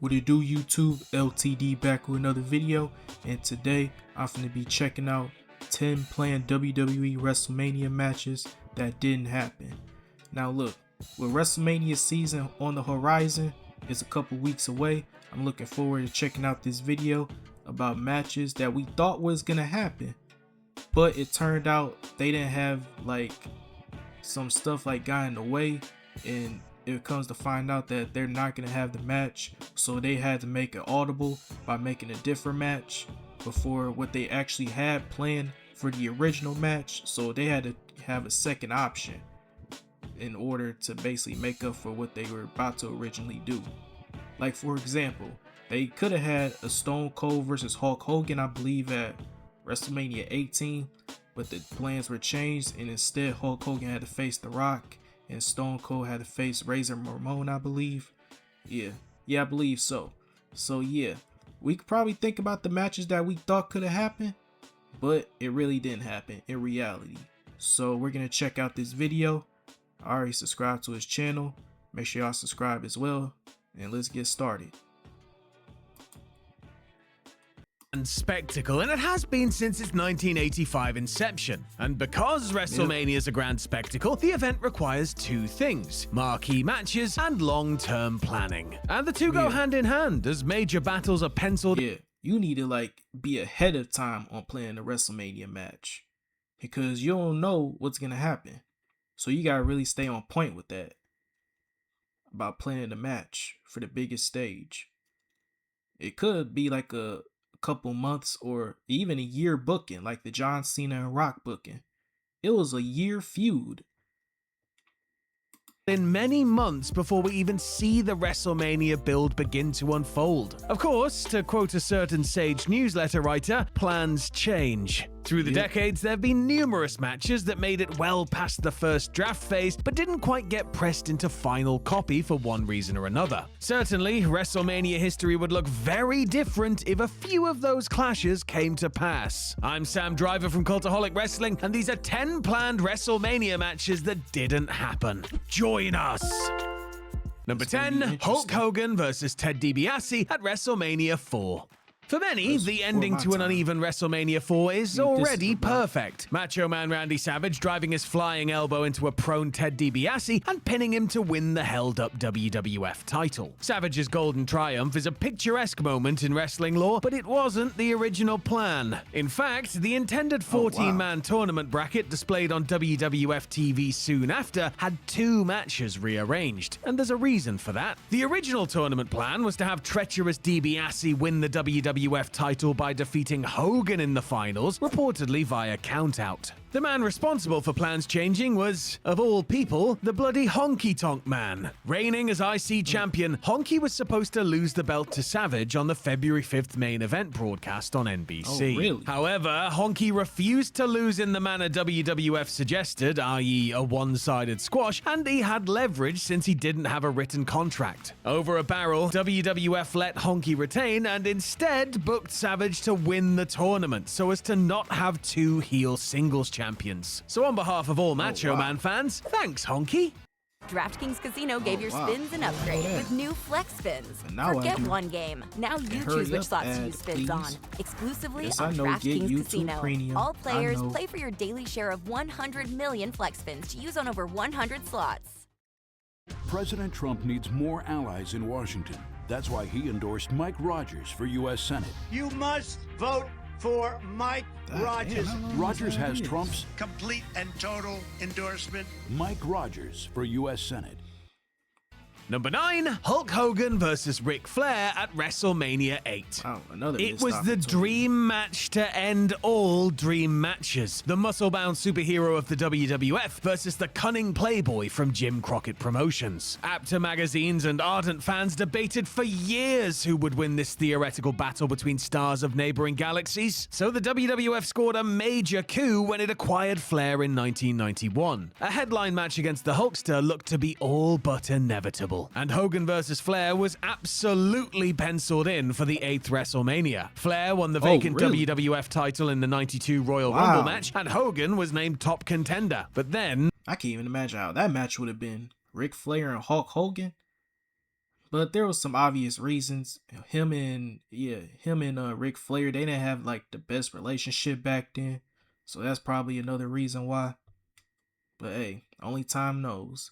What it do, YouTube? LTD back with another video, and today I'm finna be checking out 10 planned WWE WrestleMania matches that didn't happen. Now look, with WrestleMania season on the horizon, it's a couple weeks away. I'm looking forward to checking out this video about matches that we thought was gonna happen, but it turned out they didn't have like some stuff like got in the way, and it comes to find out that they're not going to have the match, so they had to make it audible by making a different match before what they actually had planned for the original match. So they had to have a second option in order to basically make up for what they were about to originally do. Like, for example, they could have had a Stone Cold versus Hulk Hogan, I believe, at WrestleMania 18, but the plans were changed, and instead Hulk Hogan had to face The Rock and Stone Cold had to face Razor Ramon, I believe. Yeah, I believe so. So yeah, we could probably think about the matches that we thought could have happened, but it really didn't happen in reality. So we're gonna check out this video. I already subscribed to his channel. Make sure y'all subscribe as well, and let's get started. And spectacle, and it has been since its 1985 inception. And because WrestleMania is a grand spectacle, the event requires two things: marquee matches and long-term planning. And the two go hand in hand as major battles are penciled. Yeah, you need to like be ahead of time on planning a WrestleMania match, because you don't know what's gonna happen. So you gotta really stay on point with that about planning a match for the biggest stage. It could be like a couple months or even a year booking, like the John Cena and Rock booking. It was a year feud. In many months before we even see the WrestleMania build begin to unfold. Of course, to quote a certain sage newsletter writer, plans change. Through the decades, there have been numerous matches that made it well past the first draft phase, but didn't quite get pressed into final copy for one reason or another. Certainly, WrestleMania history would look very different if a few of those clashes came to pass. I'm Sam Driver from Cultaholic Wrestling, and these are 10 planned WrestleMania matches that didn't happen. Join us! Number 10, Hulk Hogan versus Ted DiBiase at WrestleMania 4. For many, the ending to an uneven WrestleMania 4 is already perfect. Macho Man Randy Savage driving his flying elbow into a prone Ted DiBiase and pinning him to win the held-up WWF title. Savage's golden triumph is a picturesque moment in wrestling lore, but it wasn't the original plan. In fact, the intended 14-man tournament bracket displayed on WWF TV soon after had two matches rearranged, and there's a reason for that. The original tournament plan was to have treacherous DiBiase win the WWF title by defeating Hogan in the finals, reportedly via countout. The man responsible for plans changing was, of all people, the bloody Honky Tonk Man. Reigning as IC champion, Honky was supposed to lose the belt to Savage on the February 5th main event broadcast on NBC. Oh, really? However, Honky refused to lose in the manner WWF suggested, i.e. a one-sided squash, and he had leverage since he didn't have a written contract. Over a barrel, WWF let Honky retain and instead booked Savage to win the tournament so as to not have two heel singles champions. So on behalf of all Macho Man fans, thanks Honky! DraftKings Casino gave your spins an upgrade with new Flex Spins. Forget one game. Now you choose which slots to use spins on. Exclusively on DraftKings Casino. Premium. All players play for your daily share of 100 million Flex Spins to use on over 100 slots. President Trump needs more allies in Washington. That's why he endorsed Mike Rogers for U.S. Senate. You must vote for Mike Rogers. Rogers has Trump's complete and total endorsement. Mike Rogers for U.S. Senate. Number 9, Hulk Hogan versus Ric Flair at WrestleMania 8. It was the dream match to end all dream matches. The muscle-bound superhero of the WWF versus the cunning playboy from Jim Crockett Promotions. Apter magazines and ardent fans debated for years who would win this theoretical battle between stars of neighboring galaxies. So the WWF scored a major coup when it acquired Flair in 1991. A headline match against the Hulkster looked to be all but inevitable. And Hogan vs. Flair was absolutely penciled in for the 8th WrestleMania. Flair won the vacant WWF title in the 92 Royal Rumble match, and Hogan was named top contender. But then... I can't even imagine how that match would have been. Ric Flair and Hulk Hogan? But there was some obvious reasons. Him and Ric Flair, they didn't have like the best relationship back then. So that's probably another reason why. But hey, only time knows.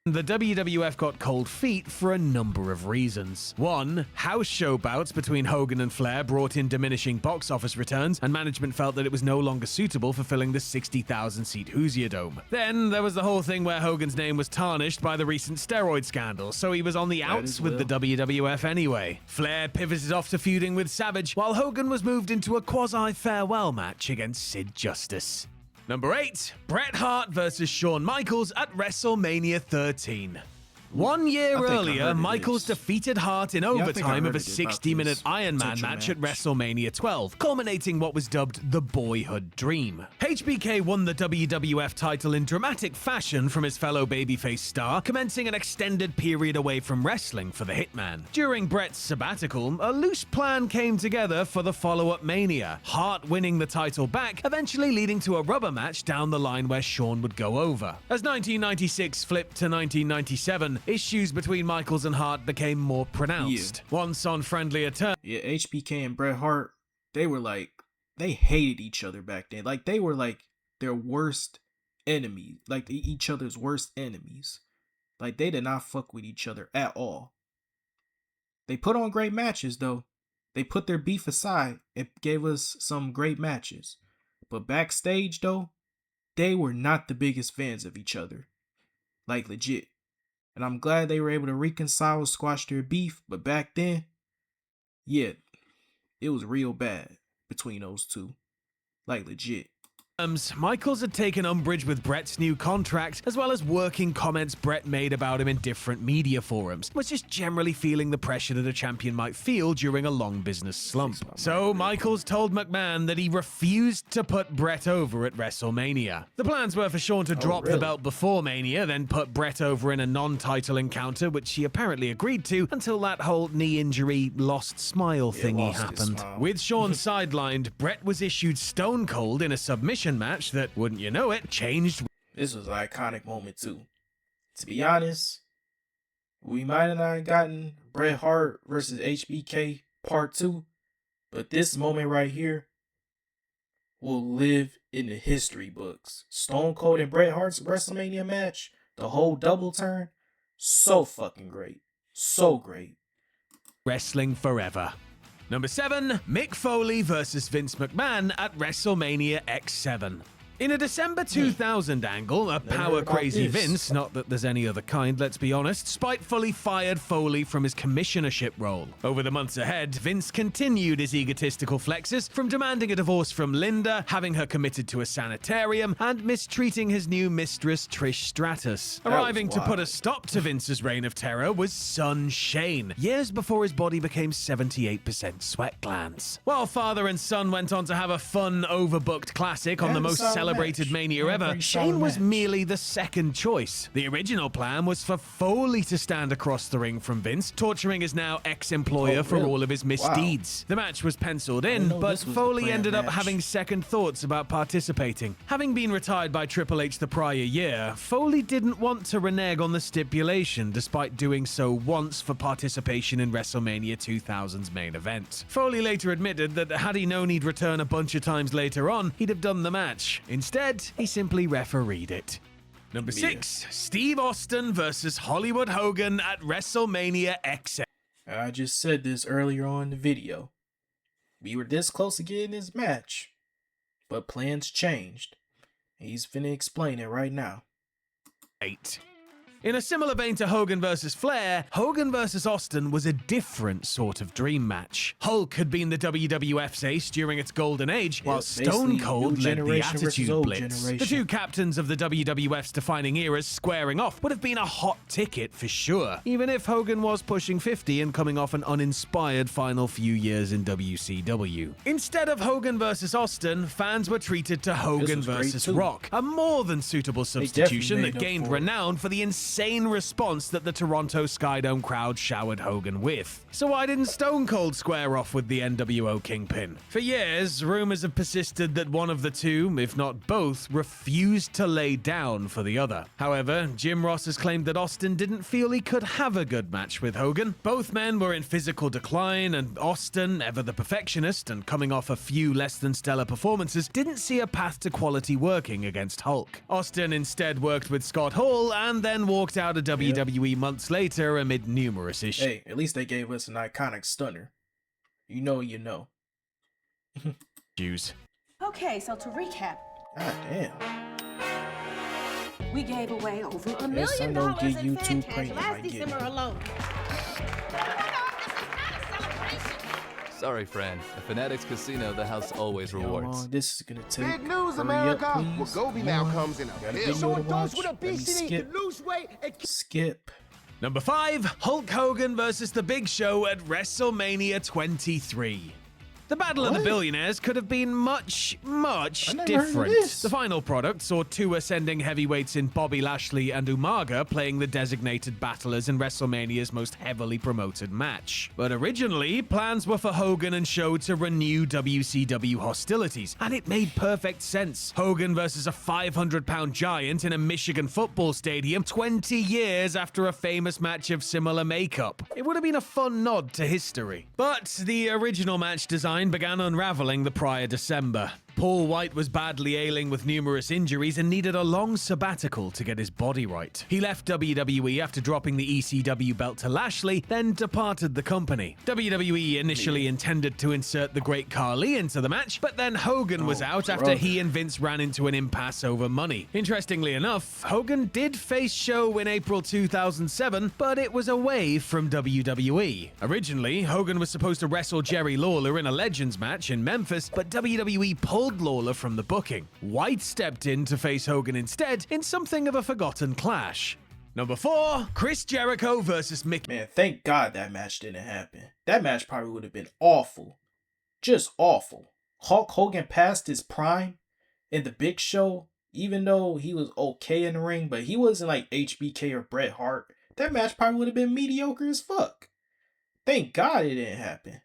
The WWF got cold feet for a number of reasons. One, house show bouts between Hogan and Flair brought in diminishing box office returns, and management felt that it was no longer suitable for filling the 60,000-seat Hoosier Dome. Then there was the whole thing where Hogan's name was tarnished by the recent steroid scandal, so he was on the outs with the WWF anyway. Flair pivoted off to feuding with Savage, while Hogan was moved into a quasi-farewell match against Sid Justice. Number 8, Bret Hart versus Shawn Michaels at WrestleMania 13. 1 year earlier, Michaels defeated Hart in overtime of a 60-minute Iron Man match at WrestleMania 12, culminating what was dubbed the Boyhood Dream. HBK won the WWF title in dramatic fashion from his fellow babyface star, commencing an extended period away from wrestling for the Hitman. During Bret's sabbatical, a loose plan came together for the follow-up Mania, Hart winning the title back, eventually leading to a rubber match down the line where Shawn would go over. As 1996 flipped to 1997, issues between Michaels and Hart became more pronounced. Once on friendlier terms. Yeah, HBK and Bret Hart, they hated each other back then. Like, they were like their worst enemies, like each other's worst enemies. Like, they did not fuck with each other at all. They put on great matches, though. They put their beef aside and gave us some great matches. But backstage, though, they were not the biggest fans of each other. Like, legit. And I'm glad they were able to reconcile and squash their beef. But back then, yeah, it was real bad between those two. Like, legit. Michaels had taken umbrage with Bret's new contract, as well as working comments Bret made about him in different media forums, was just generally feeling the pressure that a champion might feel during a long business slump. So Michaels told McMahon that he refused to put Bret over at WrestleMania. The plans were for Shawn to drop the belt before Mania, then put Bret over in a non-title encounter, which he apparently agreed to, until that whole knee injury lost smile thingy happened. With Shawn sidelined, Bret was issued Stone Cold in a submission match that, wouldn't you know it, changed. This was an iconic moment too. To be honest, we might have not gotten Bret Hart versus HBK part 2, but this moment right here will live in the history books. Stone Cold and Bret Hart's WrestleMania match, the whole double turn, so fucking great. So great. Wrestling forever. Number 7, Mick Foley versus Vince McMahon at WrestleMania X7. In a December 2000 angle, a power-crazy Vince, not that there's any other kind, let's be honest, spitefully fired Foley from his commissionership role. Over the months ahead, Vince continued his egotistical flexes, from demanding a divorce from Linda, having her committed to a sanitarium, and mistreating his new mistress, Trish Stratus. Arriving to put a stop to Vince's reign of terror was son Shane, years before his body became 78% sweat glands. While father and son went on to have a fun, overbooked classic on the most celebrated Mania ever, Shane was merely the second choice. The original plan was for Foley to stand across the ring from Vince, torturing his now ex-employer for all of his misdeeds. The match was penciled in, but Foley ended up having second thoughts about participating. Having been retired by Triple H the prior year, Foley didn't want to renege on the stipulation, despite doing so once for participation in WrestleMania 2000's main event. Foley later admitted that had he known he'd return a bunch of times later on, he'd have done the match. Instead, he simply refereed it. Number 6, Steve Austin versus Hollywood Hogan at WrestleMania X. I just said this earlier on in the video. We were this close to getting this match, but plans changed. He's finna explain it right now. 8. In a similar vein to Hogan vs. Flair, Hogan vs. Austin was a different sort of dream match. Hulk had been the WWF's ace during its golden age, while Stone Cold led the Attitude Blitz. The two captains of the WWF's defining eras squaring off would have been a hot ticket for sure, even if Hogan was pushing 50 and coming off an uninspired final few years in WCW. Instead of Hogan vs. Austin, fans were treated to Hogan vs. Rock, a more than suitable substitution that gained renown for the insane insane response that the Toronto Skydome crowd showered Hogan with. So why didn't Stone Cold square off with the NWO Kingpin? For years, rumors have persisted that one of the two, if not both, refused to lay down for the other. However, Jim Ross has claimed that Austin didn't feel he could have a good match with Hogan. Both men were in physical decline, and Austin, ever the perfectionist and coming off a few less than stellar performances, didn't see a path to quality working against Hulk. Austin instead worked with Scott Hall and then walked out of WWE months later amid numerous issues. Hey, at least they gave us an iconic stunner. You know. Okay, so to recap. God damn. We gave away over $1 Yes, I million know, get in YouTube fan cash premium, I last get December it. alone. Sorry, friend. At Fanatics Casino, the house always rewards. This is gonna take. Big news, Hurry America. up, please. Wegovy now comes in a Got a pill. video to Showing watch. those with Let me obesity skip. can lose weight and Skip. Number 5, Hulk Hogan versus The Big Show at WrestleMania 23. The Battle of the Billionaires could have been much different. The final product saw two ascending heavyweights in Bobby Lashley and Umaga playing the designated battlers in WrestleMania's most heavily promoted match. But originally, plans were for Hogan and Show to renew WCW hostilities, and it made perfect sense. Hogan versus a 500-pound giant in a Michigan football stadium 20 years after a famous match of similar makeup. It would have been a fun nod to history. But the original match design began unraveling the prior December. Paul White was badly ailing with numerous injuries and needed a long sabbatical to get his body right. He left WWE after dropping the ECW belt to Lashley, then departed the company. WWE initially intended to insert the Great Khali into the match, but then Hogan was out after he and Vince ran into an impasse over money. Interestingly enough, Hogan did face Show in April 2007, but it was away from WWE. Originally, Hogan was supposed to wrestle Jerry Lawler in a Legends match in Memphis, but WWE pulled Lawler from the booking. White stepped in to face Hogan instead in something of a forgotten clash. Number 4, Chris Jericho versus Mickey. Man, thank God that match didn't happen. That match probably would have been awful. Just awful. Hulk Hogan passed his prime in the Big Show, even though he was okay in the ring, but he wasn't like HBK or Bret Hart. That match probably would have been mediocre as fuck. Thank God it didn't happen.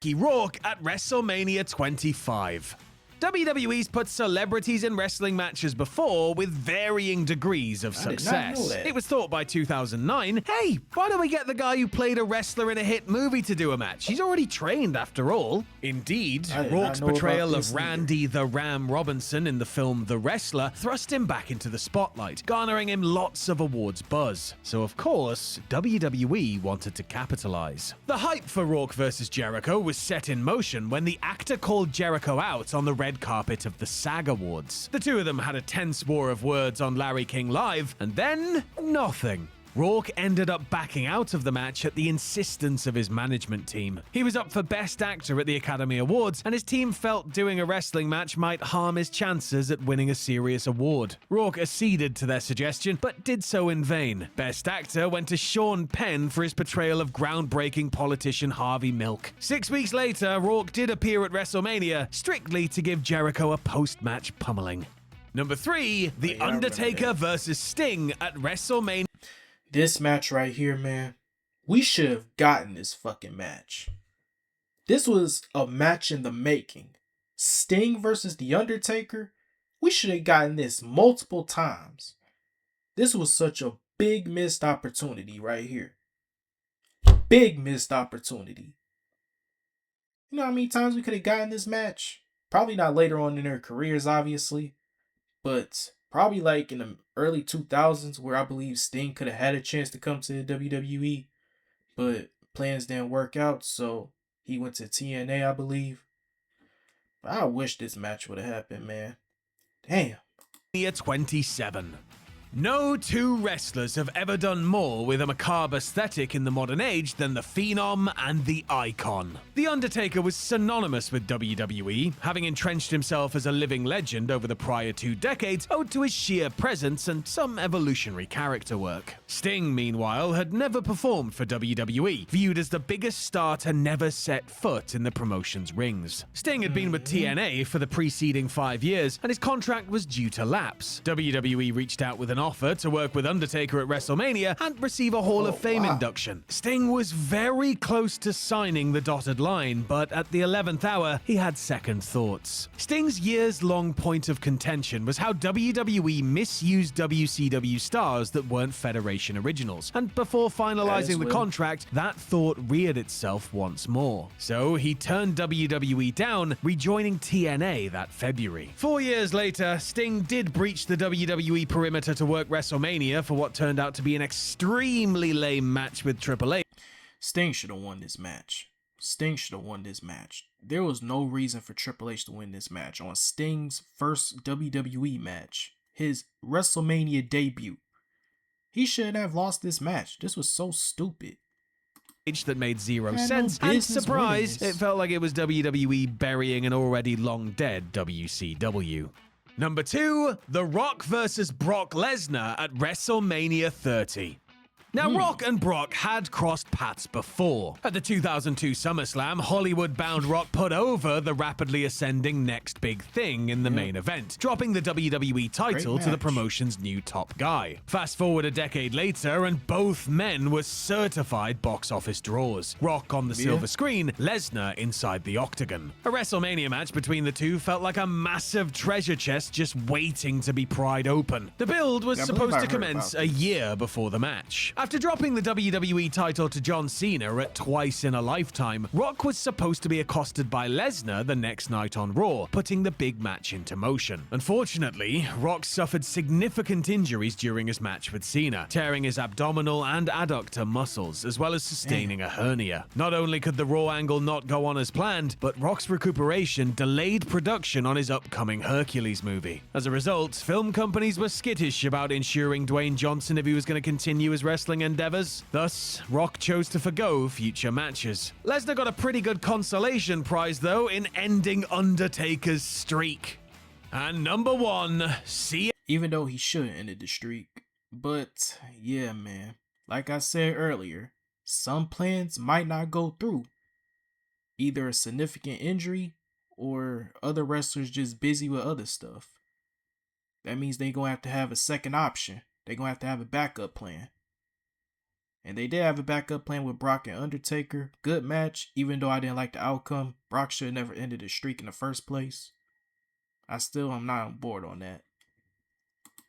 Rourke at WrestleMania 25. WWE's put celebrities in wrestling matches before with varying degrees of success. It was thought by 2009, hey, why don't we get the guy who played a wrestler in a hit movie to do a match? He's already trained after all. Indeed, Rourke's portrayal of Randy the Ram Robinson in the film The Wrestler thrust him back into the spotlight, garnering him lots of awards buzz. So of course, WWE wanted to capitalize. The hype for Rourke versus Jericho was set in motion when the actor called Jericho out on the red carpet of the SAG Awards. The two of them had a tense war of words on Larry King Live, and then nothing. Rourke ended up backing out of the match at the insistence of his management team. He was up for Best Actor at the Academy Awards, and his team felt doing a wrestling match might harm his chances at winning a serious award. Rourke acceded to their suggestion, but did so in vain. Best Actor went to Sean Penn for his portrayal of groundbreaking politician Harvey Milk. 6 weeks later, Rourke did appear at WrestleMania, strictly to give Jericho a post-match pummeling. Number 3, The Undertaker versus Sting at WrestleMania. This match right here, man, we should have gotten this fucking match. This was a match in the making. Sting versus The Undertaker, we should have gotten this multiple times. This was such a big missed opportunity right here. Big missed opportunity. You know how many times we could have gotten this match? Probably not later on in their careers, obviously, but probably like in the early 2000s, where I believe Sting could have had a chance to come to the WWE, but plans didn't work out, so he went to TNA, I believe. But I wish this match would have happened, man. Damn. 27. No two wrestlers have ever done more with a macabre aesthetic in the modern age than the Phenom and the Icon. The Undertaker was synonymous with WWE, having entrenched himself as a living legend over the prior 2 decades, owed to his sheer presence and some evolutionary character work. Sting, meanwhile, had never performed for WWE, viewed as the biggest star to never set foot in the promotion's rings. Sting had been with TNA for the preceding 5 years, and his contract was due to lapse. WWE reached out with an offer to work with Undertaker at WrestleMania and receive a Hall of Fame induction. Sting was very close to signing the dotted line, but at the 11th hour, he had second thoughts. Sting's years-long point of contention was how WWE misused WCW stars that weren't Federation originals, and before finalizing the contract, that thought reared itself once more. So he turned WWE down, rejoining TNA that February. 4 years later, Sting did breach the WWE perimeter to work WrestleMania for what turned out to be an extremely lame match with Triple H. Sting should have won this match. Sting should have won this match. There was no reason for Triple H to win this match on Sting's first WWE match, his WrestleMania debut. He shouldn't have lost this match. This was so stupid. That made zero sense, and surprise, it felt like it was WWE burying an already long dead WCW. Number 2, The Rock vs. Brock Lesnar at WrestleMania 30. Now, Rock and Brock had crossed paths before. At the 2002 SummerSlam, Hollywood-bound Rock put over the rapidly ascending next big thing in the main event, dropping the WWE title to the promotion's new top guy. Fast forward a decade later, and both men were certified box office draws. Rock on the silver screen, Lesnar inside the octagon. A WrestleMania match between the two felt like a massive treasure chest just waiting to be pried open. The build was supposed to commence a year before the match. After dropping the WWE title to John Cena at Twice in a Lifetime, Rock was supposed to be accosted by Lesnar the next night on Raw, putting the big match into motion. Unfortunately, Rock suffered significant injuries during his match with Cena, tearing his abdominal and adductor muscles, as well as sustaining a hernia. Not only could the Raw angle not go on as planned, but Rock's recuperation delayed production on his upcoming Hercules movie. As a result, film companies were skittish about insuring Dwayne Johnson if he was going to continue his wrestling endeavors. Thus, Rock chose to forgo future matches. Lesnar got a pretty good consolation prize, though, in ending Undertaker's streak. And number 1, even though he should have ended the streak. But, yeah, man. Like I said earlier, some plans might not go through. Either a significant injury or other wrestlers just busy with other stuff. That means they're going to have a second option. They're going to have a backup plan. And they did have a backup plan with Brock and Undertaker. Good match, even though I didn't like the outcome. Brock should have never ended his streak in the first place. I still am not on board on that.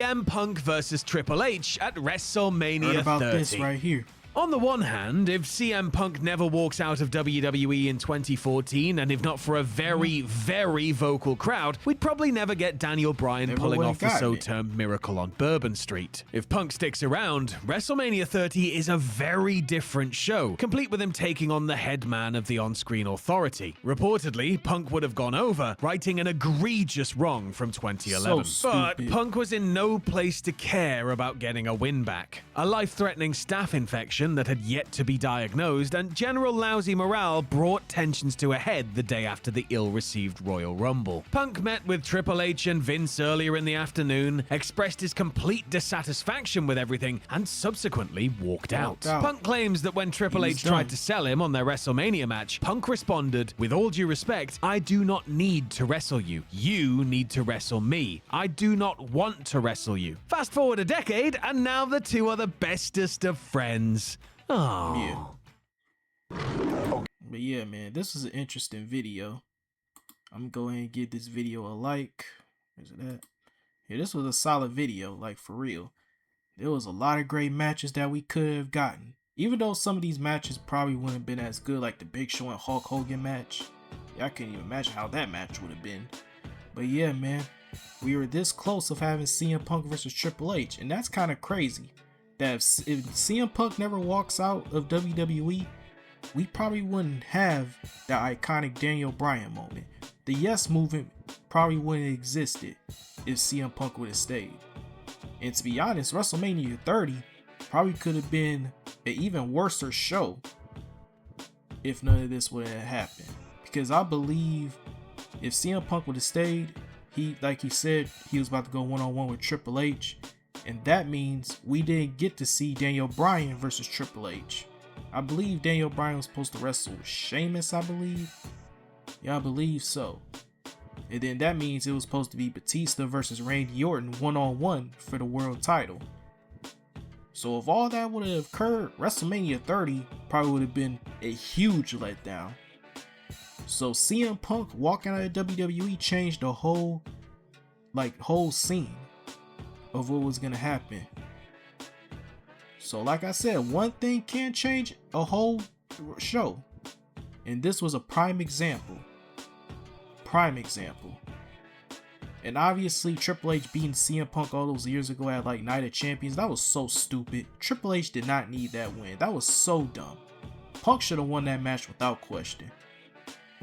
CM Punk versus Triple H at WrestleMania 30. Heard about this right here. On the one hand, if CM Punk never walks out of WWE in 2014, and if not for a very, very vocal crowd, we'd probably never get Daniel Bryan pulling off the so-termed Miracle on Bourbon Street. If Punk sticks around, WrestleMania 30 is a very different show, complete with him taking on the head man of the on-screen authority. Reportedly, Punk would have gone over, righting an egregious wrong from 2011. But Punk was in no place to care about getting a win back. A life-threatening staph infection that had yet to be diagnosed, and general lousy morale brought tensions to a head the day after the ill-received Royal Rumble. Punk met with Triple H and Vince earlier in the afternoon, expressed his complete dissatisfaction with everything, and subsequently walked out. Punk claims that when Triple H tried to sell him on their WrestleMania match, Punk responded, "With all due respect, I do not need to wrestle you. You need to wrestle me. I do not want to wrestle you." Fast forward a decade, and now the two are the bestest of friends. Oh. Yeah. But yeah, man, this was an interesting video. I'm gonna go ahead and give this video a like. Where's it at? Yeah, this was a solid video, like for real. There was a lot of great matches that we could have gotten. Even though some of these matches probably wouldn't have been as good, like the Big Show and Hulk Hogan match. Yeah, I couldn't even imagine how that match would have been. But yeah, man, we were this close of having CM Punk versus Triple H, and that's kind of crazy. That if CM Punk never walks out of WWE, we probably wouldn't have the iconic Daniel Bryan moment. The Yes movement probably wouldn't have existed if CM Punk would have stayed. And to be honest, WrestleMania 30 probably could have been an even worse show if none of this would have happened. Because I believe if CM Punk would have stayed, like he said, he was about to go one-on-one with Triple H. And that means we didn't get to see Daniel Bryan versus Triple H. I believe Daniel Bryan was supposed to wrestle Sheamus, I believe. Yeah, I believe so. And then that means it was supposed to be Batista versus Randy Orton one-on-one for the world title. So if all that would have occurred, WrestleMania 30 probably would have been a huge letdown. So CM Punk walking out of WWE changed the whole scene of what was gonna happen. So like I said, one thing can change a whole show. And this was a prime example. And obviously Triple H beating CM Punk all those years ago at like Night of Champions, that was so stupid. Triple H did not need that win. That was so dumb. Punk should have won that match without question.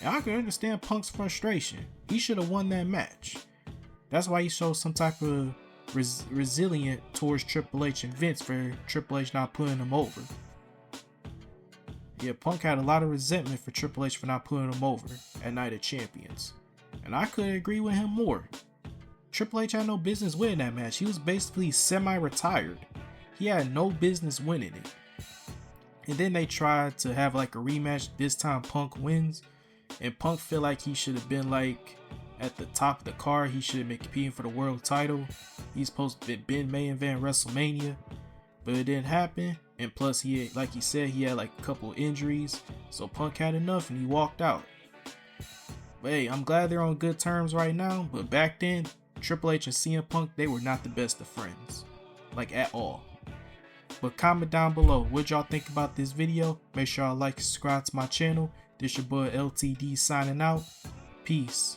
And I can understand Punk's frustration. He should have won that match. That's why he showed some type of resilient towards Triple H and Vince for Triple H not putting him over. Yeah, Punk had a lot of resentment for Triple H for not putting him over at Night of Champions. And I couldn't agree with him more. Triple H had no business winning that match. He was basically semi-retired. He had no business winning it. And then they tried to have like a rematch. This time Punk wins. And Punk feel like he should have been like at the top of the card. He should have been competing for the world title. He's supposed to have been main event WrestleMania. But it didn't happen. And plus, he had, like he said, he had like a couple injuries. So Punk had enough and he walked out. But hey, I'm glad they're on good terms right now. But back then, Triple H and CM Punk, they were not the best of friends. Like at all. But comment down below what y'all think about this video. Make sure y'all like and subscribe to my channel. This your boy LTD signing out. Peace.